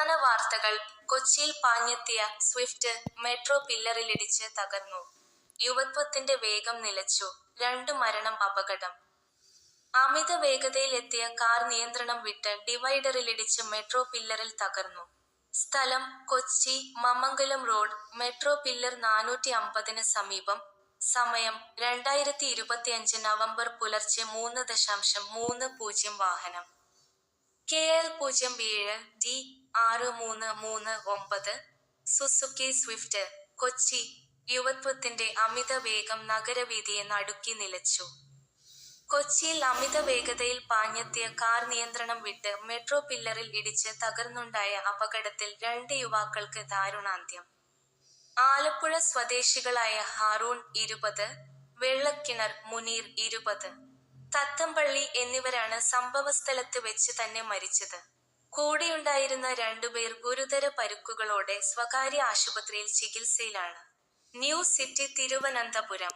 പ്രധാന വാർത്തകൾ. കൊച്ചിയിൽ പാഞ്ഞെത്തിയ സ്വിഫ്റ്റ് മെട്രോ പില്ലറിലിടിച്ച് തകർന്നു. യുവത്വത്തിന്റെ വേഗം നിലച്ചു. 2 മരണം. അപകടം. അമിത വേഗതയിലെത്തിയ കാർ നിയന്ത്രണം വിട്ട് ഡിവൈഡറിലിടിച്ച് മെട്രോ പില്ലറിൽ തകർന്നു. സ്ഥലം: കൊച്ചി മമ്മംഗലം റോഡ്. മെട്രോ പില്ലർ 450-ന് സമീപം. സമയം: 2025 നവംബർ പുലർച്ചെ 3:30. വാഹനം: KL 07D 6339. Suzuki Swift. Kochi. യുവത്വത്തിന്റെ അമിത വേഗം നഗരവീഥിയെ നടുക്കി നിലച്ചു. കൊച്ചിയിൽ അമിത വേഗതയിൽ പാഞ്ഞെത്തിയ കാർ നിയന്ത്രണം വിട്ട് മെട്രോ പില്ലറിൽ ഇടിച്ച് തകർന്നുണ്ടായ അപകടത്തിൽ 2 യുവാക്കൾക്ക് ദാരുണാന്ത്യം. ആലപ്പുഴ സ്വദേശികളായ ഹാറൂൺ, 20, വെള്ളക്കിണർ മുനീർ, 20, തത്തമ്പള്ളി എന്നിവരാണ് സംഭവസ്ഥലത്ത് വെച്ച് തന്നെ മരിച്ചത്. കൂടെയുണ്ടായിരുന്ന 2 പേർ ഗുരുതര പരുക്കുകളോടെ സ്വകാര്യ ആശുപത്രിയിൽ ചികിത്സയിലാണ്. News city Thiruvananthapuram.